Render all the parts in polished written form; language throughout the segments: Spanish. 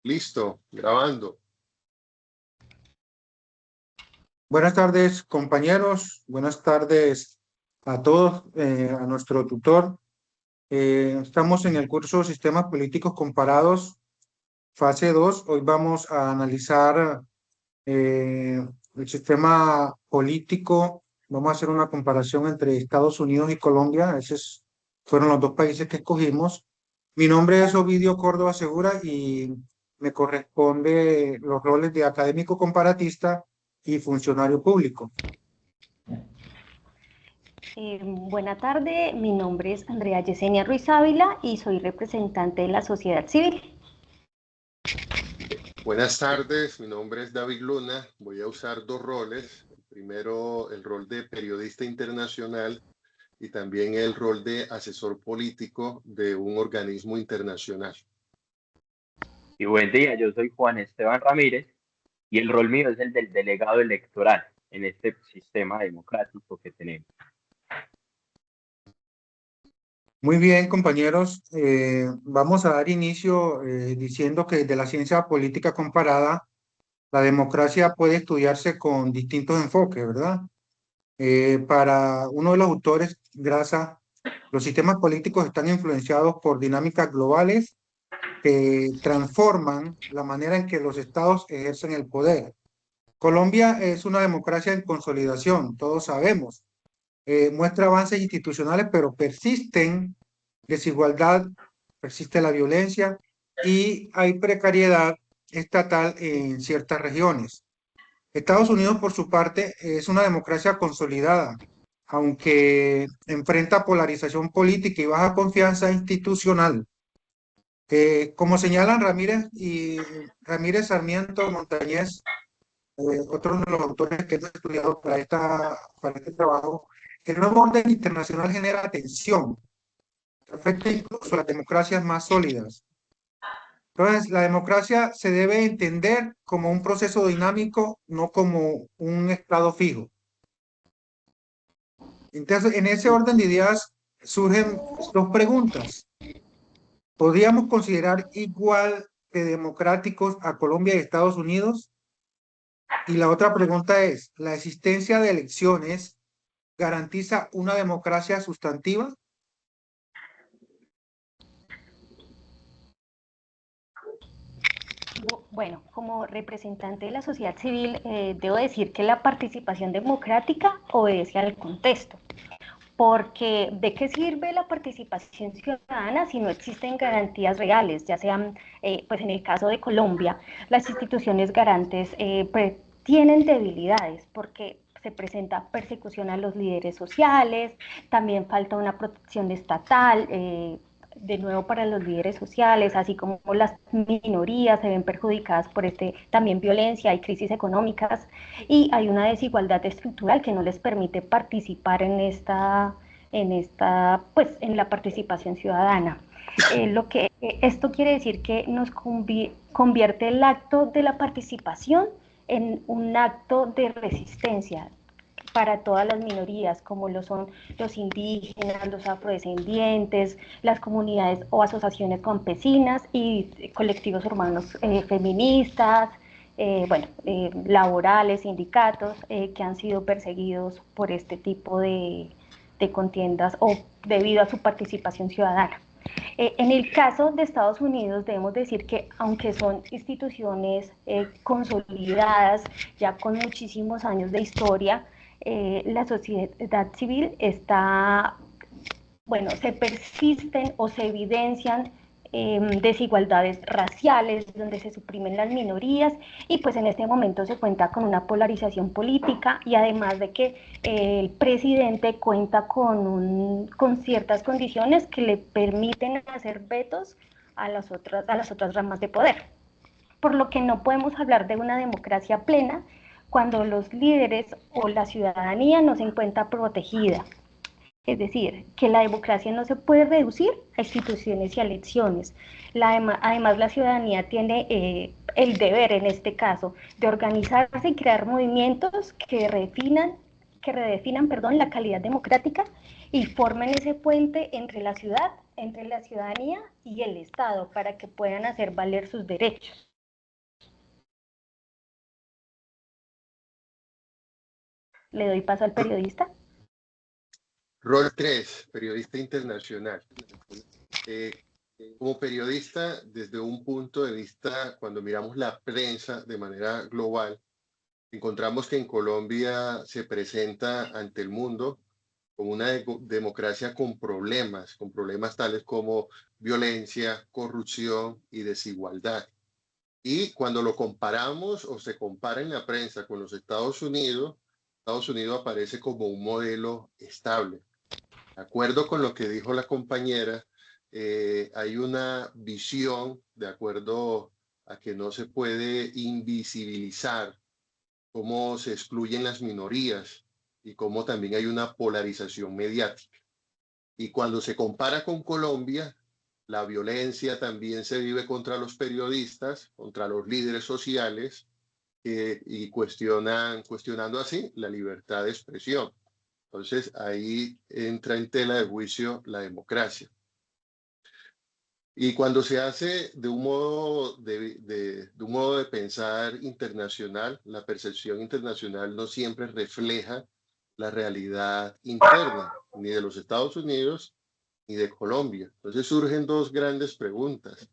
Listo, grabando. Buenas tardes, compañeros. Buenas tardes a todos, a nuestro tutor. Estamos en el curso Sistemas Políticos Comparados, fase 2. Hoy vamos a analizar el sistema político. Vamos a hacer una comparación entre Estados Unidos y Colombia. Esos fueron los dos países que escogimos. Mi nombre es Ovidio Córdoba Segura y me corresponde los roles de académico comparatista y funcionario público. Buena tarde, mi nombre es Andrea Yesenia Ruiz Ávila y soy representante de la sociedad civil. Buenas tardes, mi nombre es David Luna. Voy a usar dos roles. Primero, el rol de periodista internacional y también el rol de asesor político de un organismo internacional. Y buen día, yo soy Juan Esteban Ramírez y el rol mío es el del delegado electoral en este sistema democrático que tenemos. Muy bien, compañeros. Vamos a dar inicio diciendo que desde la ciencia política comparada, la democracia puede estudiarse con distintos enfoques, ¿verdad? Para uno de los autores, Grasa, los sistemas políticos están influenciados por dinámicas globales que transforman la manera en que los estados ejercen el poder. Colombia es una democracia en consolidación, todos sabemos. Muestra avances institucionales, pero persisten desigualdad, persiste la violencia y hay precariedad estatal en ciertas regiones. Estados Unidos, por su parte, es una democracia consolidada, aunque enfrenta polarización política y baja confianza institucional. Como señalan Ramírez Sarmiento Montañez, otro de los autores que hemos estudiado para este trabajo, el nuevo orden internacional genera tensión, afecta incluso a las democracias más sólidas. Entonces, la democracia se debe entender como un proceso dinámico, no como un estado fijo. Entonces, en ese orden de ideas surgen dos preguntas. ¿Podríamos considerar igual de democráticos a Colombia y Estados Unidos? Y la otra pregunta es, ¿la existencia de elecciones garantiza una democracia sustantiva? Bueno, como representante de la sociedad civil, debo decir que la participación democrática obedece al contexto. Porque ¿de qué sirve la participación ciudadana si no existen garantías reales? Ya sean, pues en el caso de Colombia, las instituciones garantes tienen debilidades porque se presenta persecución a los líderes sociales, también falta una protección estatal, de nuevo para los líderes sociales, así como las minorías se ven perjudicadas por también violencia y crisis económicas, y hay una desigualdad estructural que no les permite participar en la participación ciudadana. Esto quiere decir que nos convierte el acto de la participación en un acto de resistencia para todas las minorías, como lo son los indígenas, los afrodescendientes, las comunidades o asociaciones campesinas y colectivos urbanos feministas, laborales, sindicatos, que han sido perseguidos por este tipo de contiendas o debido a su participación ciudadana. En el caso de Estados Unidos, debemos decir que aunque son instituciones consolidadas, ya con muchísimos años de historia, la sociedad civil se persisten o se evidencian desigualdades raciales, donde se suprimen las minorías, y pues en este momento se cuenta con una polarización política, y además de que el presidente cuenta con ciertas condiciones que le permiten hacer vetos a las otras ramas de poder. Por lo que no podemos hablar de una democracia plena cuando los líderes o la ciudadanía no se encuentra protegida. Es decir, que la democracia no se puede reducir a instituciones y a elecciones. Además, la ciudadanía tiene el deber, en este caso, de organizarse y crear movimientos que redefinan la calidad democrática y formen ese puente entre la ciudadanía y el Estado para que puedan hacer valer sus derechos. Le doy paso al periodista. Rol 3, periodista internacional. Como periodista, desde un punto de vista, cuando miramos la prensa de manera global, encontramos que en Colombia se presenta ante el mundo como una democracia con problemas tales como violencia, corrupción y desigualdad. Y cuando lo comparamos o se compara en la prensa con los Estados Unidos aparece como un modelo estable. De acuerdo con lo que dijo la compañera, hay una visión, de acuerdo a que no se puede invisibilizar cómo se excluyen las minorías y cómo también hay una polarización mediática. Y cuando se compara con Colombia, la violencia también se vive contra los periodistas, contra los líderes sociales y cuestionando así la libertad de expresión. Entonces ahí entra en tela de juicio la democracia. Y cuando se hace de un modo de pensar internacional, la percepción internacional no siempre refleja la realidad interna, ni de los Estados Unidos ni de Colombia. Entonces surgen dos grandes preguntas.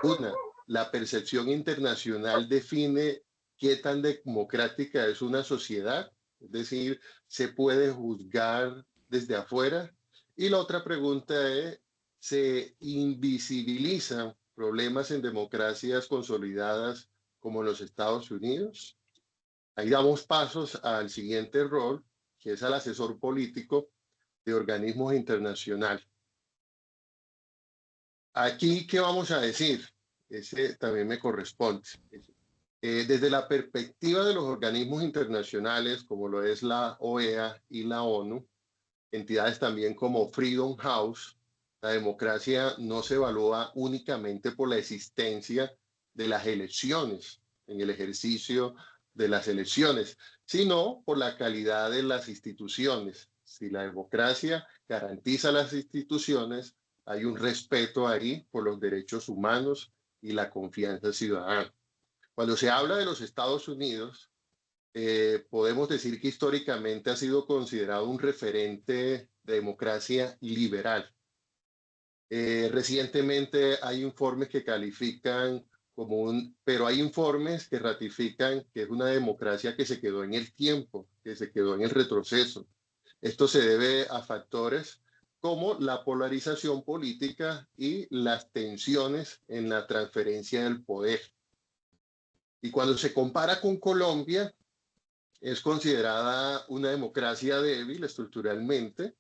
Una, ¿la percepción internacional define qué tan democrática es una sociedad? Es decir, ¿se puede juzgar desde afuera? Y la otra pregunta es, ¿se invisibilizan problemas en democracias consolidadas como en los Estados Unidos? Ahí damos pasos al siguiente rol, que es al asesor político de organismos internacionales. Aquí, ¿qué vamos a decir? Ese también me corresponde. Desde la perspectiva de los organismos internacionales, como lo es la OEA y la ONU, entidades también como Freedom House, la democracia no se evalúa únicamente por la existencia de las elecciones, en el ejercicio de las elecciones, sino por la calidad de las instituciones. Si la democracia garantiza las instituciones, hay un respeto ahí por los derechos humanos y la confianza ciudadana. Cuando se habla de los Estados Unidos, podemos decir que históricamente ha sido considerado un referente de democracia liberal. Recientemente hay informes que califican pero hay informes que ratifican que es una democracia que se quedó en el tiempo, que se quedó en el retroceso. Esto se debe a factores como la polarización política y las tensiones en la transferencia del poder. Y cuando se compara con Colombia, es considerada una democracia débil estructuralmente.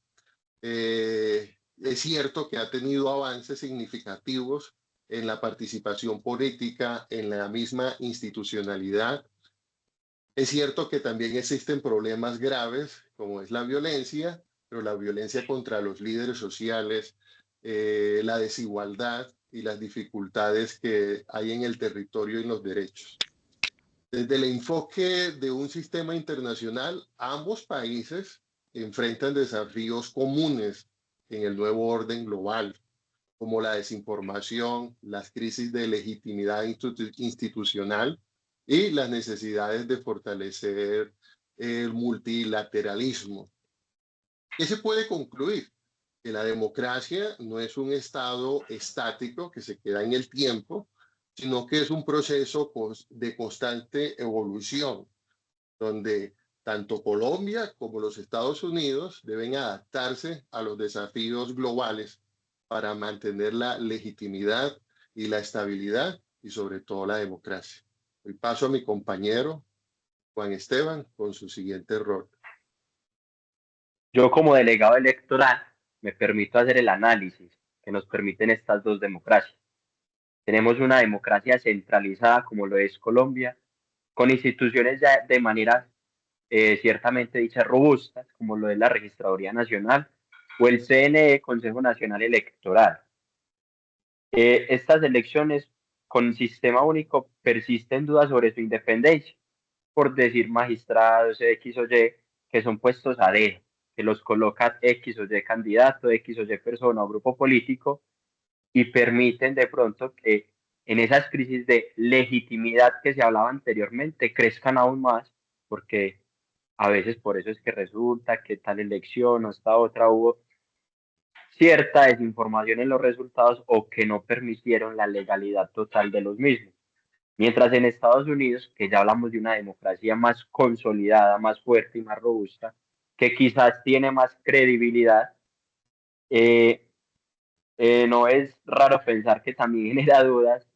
Es cierto que ha tenido avances significativos en la participación política, en la misma institucionalidad. Es cierto que también existen problemas graves, como es la violencia, pero la violencia contra los líderes sociales, la desigualdad y las dificultades que hay en el territorio y en los derechos. Desde el enfoque de un sistema internacional, ambos países enfrentan desafíos comunes en el nuevo orden global, como la desinformación, las crisis de legitimidad institucional y las necesidades de fortalecer el multilateralismo. ¿Qué se puede concluir? Que la democracia no es un estado estático que se queda en el tiempo, sino que es un proceso de constante evolución, donde tanto Colombia como los Estados Unidos deben adaptarse a los desafíos globales para mantener la legitimidad y la estabilidad y sobre todo la democracia. El paso a mi compañero Juan Esteban con su siguiente rol. Yo como delegado electoral me permito hacer el análisis que nos permiten estas dos democracias. Tenemos una democracia centralizada como lo es Colombia, con instituciones ya de manera ciertamente dichas robustas, como lo es la Registraduría Nacional o el CNE, Consejo Nacional Electoral. Estas elecciones con sistema único persisten dudas sobre su independencia, por decir magistrados X o Y, que son puestos a dedo, que los coloca X o Y candidato, X o Y persona o grupo político, y permiten de pronto que en esas crisis de legitimidad que se hablaba anteriormente crezcan aún más, porque A veces por eso es que resulta que tal elección o esta otra hubo cierta desinformación en los resultados o que no permitieron la legalidad total de los mismos. Mientras en Estados Unidos, que ya hablamos de una democracia más consolidada, más fuerte y más robusta, que quizás tiene más credibilidad, eh, no es raro pensar que también genera dudas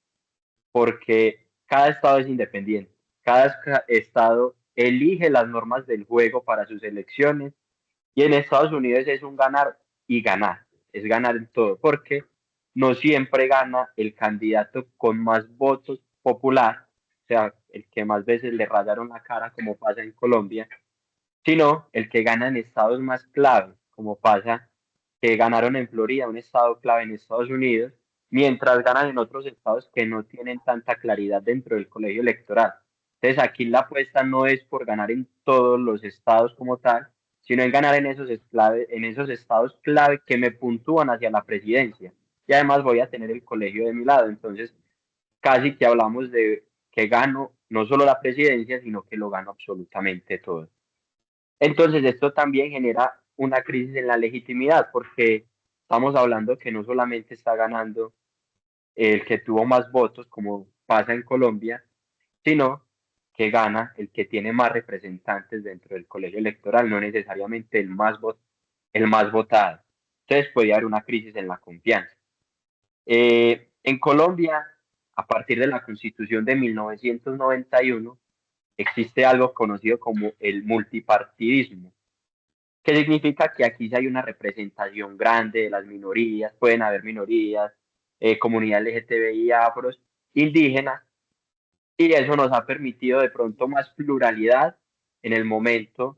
porque cada estado es independiente, cada estado elige las normas del juego para sus elecciones y en Estados Unidos es un ganar y ganar, es ganar en todo, porque no siempre gana el candidato con más votos popular, o sea, el que más veces le rayaron la cara, como pasa en Colombia, sino el que gana en estados más clave, como pasa que ganaron en Florida, un estado clave en Estados Unidos, mientras ganan en otros estados que no tienen tanta claridad dentro del colegio electoral. Entonces aquí la apuesta no es por ganar en todos los estados como tal, sino en ganar en esos estados clave que me puntúan hacia la presidencia. Y además voy a tener el colegio de mi lado. Entonces, casi que hablamos de que gano no solo la presidencia, sino que lo gano absolutamente todo. Entonces, esto también genera una crisis en la legitimidad, porque estamos hablando que no solamente está ganando el que tuvo más votos, como pasa en Colombia, sino que gana el que tiene más representantes dentro del colegio electoral, no necesariamente el más votado. Entonces puede haber una crisis en la confianza. En Colombia, a partir de la Constitución de 1991, existe algo conocido como el multipartidismo, que significa que aquí sí hay una representación grande de las minorías, pueden haber minorías, comunidad LGTBI, afros, indígenas, y eso nos ha permitido de pronto más pluralidad en el momento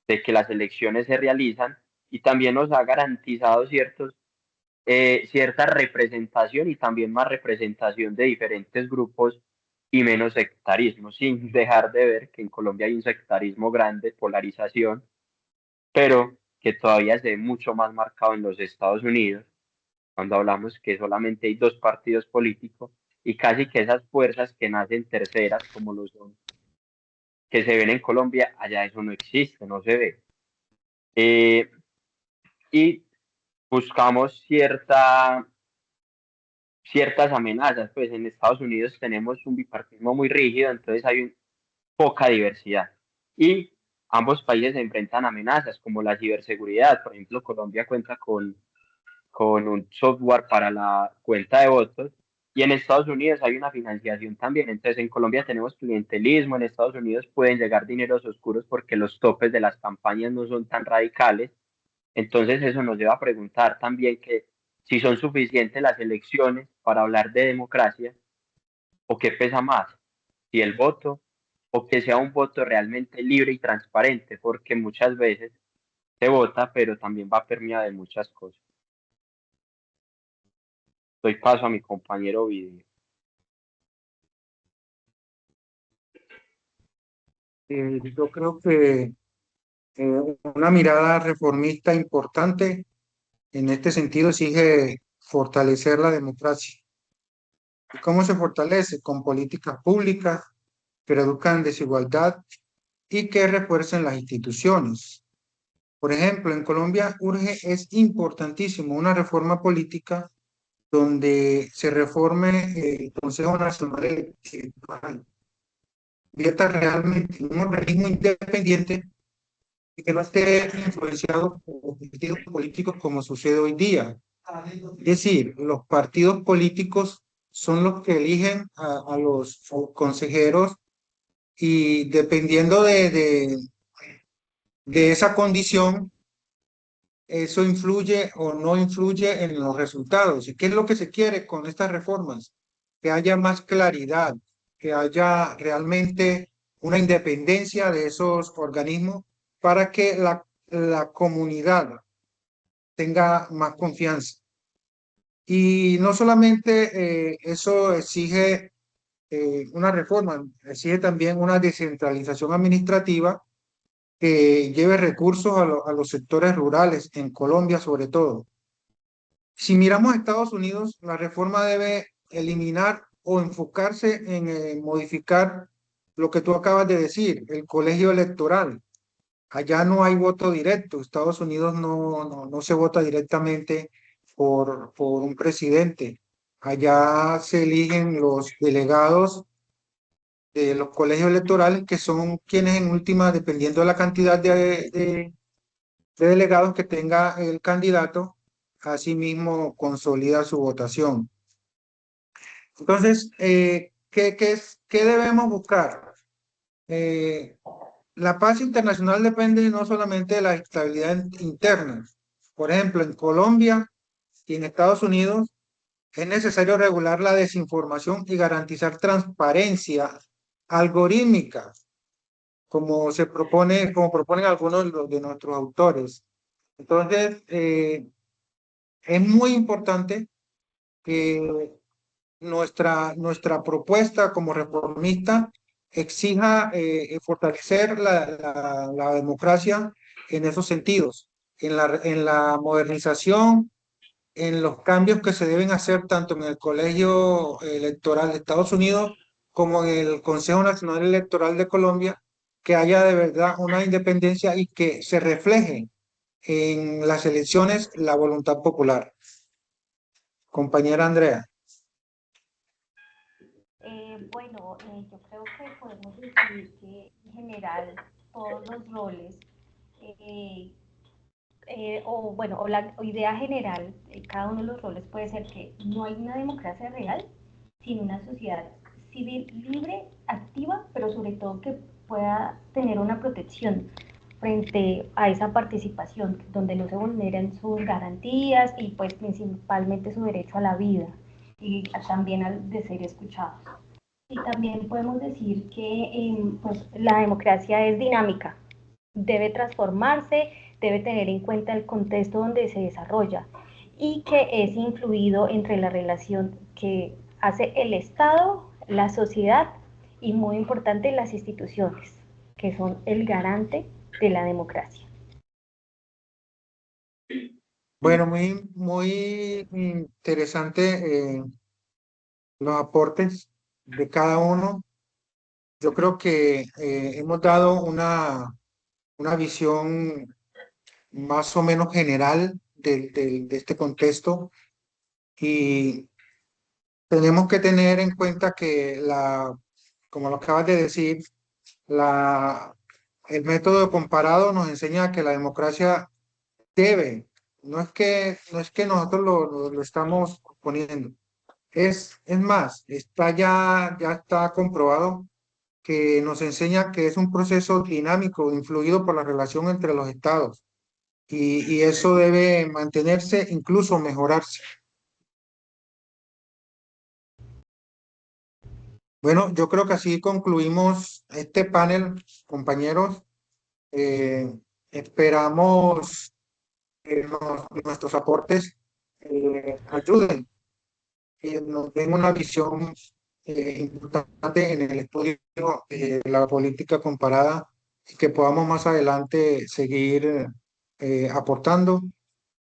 de que las elecciones se realizan y también nos ha garantizado cierta representación y también más representación de diferentes grupos y menos sectarismo, sin dejar de ver que en Colombia hay un sectarismo grande, polarización, pero que todavía se ve mucho más marcado en los Estados Unidos, cuando hablamos que solamente hay dos partidos políticos y casi que esas fuerzas que nacen terceras, como lo son, que se ven en Colombia, allá eso no existe, no se ve. Eh, y buscamos ciertas amenazas, pues en Estados Unidos tenemos un bipartidismo muy rígido, entonces hay poca diversidad. Y ambos países se enfrentan a amenazas como la ciberseguridad. Por ejemplo, Colombia cuenta con un software para la cuenta de votos y en Estados Unidos hay una financiación también. Entonces en Colombia tenemos clientelismo, en Estados Unidos pueden llegar dineros oscuros porque los topes de las campañas no son tan radicales. Entonces eso nos lleva a preguntar también que si son suficientes las elecciones para hablar de democracia o qué pesa más, si el voto o que sea un voto realmente libre y transparente, porque muchas veces se vota, pero también va permeado de muchas cosas. Doy paso a mi compañero Video. Yo creo que una mirada reformista importante en este sentido exige fortalecer la democracia. ¿Y cómo se fortalece? Con políticas públicas que reduzcan desigualdad y que refuercen las instituciones. Por ejemplo, en Colombia es importantísimo una reforma política donde se reforme el Consejo Nacional Electoral, convierta realmente en un organismo independiente y que no esté influenciado por partidos políticos como sucede hoy día. Es decir, los partidos políticos son los que eligen a los consejeros y dependiendo de esa condición, eso influye o no influye en los resultados. ¿Y qué es lo que se quiere con estas reformas? Que haya más claridad, que haya realmente una independencia de esos organismos para que la comunidad tenga más confianza. Y no solamente eso exige una reforma, exige también una descentralización administrativa que lleve recursos a los sectores rurales, en Colombia sobre todo. Si miramos a Estados Unidos, la reforma debe eliminar o enfocarse en modificar lo que tú acabas de decir, el colegio electoral. Allá no hay voto directo. Estados Unidos no se vota directamente por un presidente. Allá se eligen los delegados de los colegios electorales, que son quienes en última, dependiendo de la cantidad de delegados que tenga el candidato, asimismo consolida su votación. Entonces, ¿qué debemos buscar? La paz internacional depende no solamente de la estabilidad interna. Por ejemplo, en Colombia y en Estados Unidos es necesario regular la desinformación y garantizar transparencia algorítmica, como proponen algunos de nuestros autores. Entonces, es muy importante que nuestra propuesta como reformista exija fortalecer la democracia en esos sentidos, en la modernización, en los cambios que se deben hacer tanto en el Colegio Electoral de Estados Unidos como en el Consejo Nacional Electoral de Colombia, que haya de verdad una independencia y que se refleje en las elecciones la voluntad popular. Compañera Andrea. Yo creo que podemos decir que en general todos los roles, eh, o la idea general de cada uno de los roles puede ser que no hay una democracia real sin una sociedad civil libre, activa, pero sobre todo que pueda tener una protección frente a esa participación, donde no se vulneren sus garantías y pues principalmente su derecho a la vida y también al de ser escuchados. Y también podemos decir que pues, la democracia es dinámica, debe transformarse, debe tener en cuenta el contexto donde se desarrolla y que es influido entre la relación que hace el Estado, la sociedad y muy importante las instituciones, que son el garante de la democracia. Bueno, muy interesante los aportes de cada uno. Yo creo que hemos dado una visión más o menos general de este contexto y tenemos que tener en cuenta que como lo acabas de decir, el método comparado nos enseña que la democracia debe, no es que nosotros lo estamos poniendo, es más, ya está comprobado que nos enseña que es un proceso dinámico, influido por la relación entre los estados, y eso debe mantenerse, incluso mejorarse. Bueno, yo creo que así concluimos este panel, compañeros. Eh, Esperamos que nuestros aportes ayuden y nos den una visión importante en el estudio de la política comparada y que podamos más adelante seguir aportando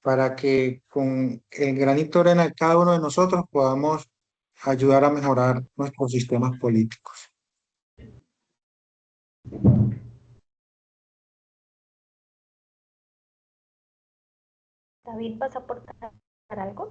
para que con el granito de arena de cada uno de nosotros podamos ayudar a mejorar nuestros sistemas políticos. David, ¿vas a aportar algo?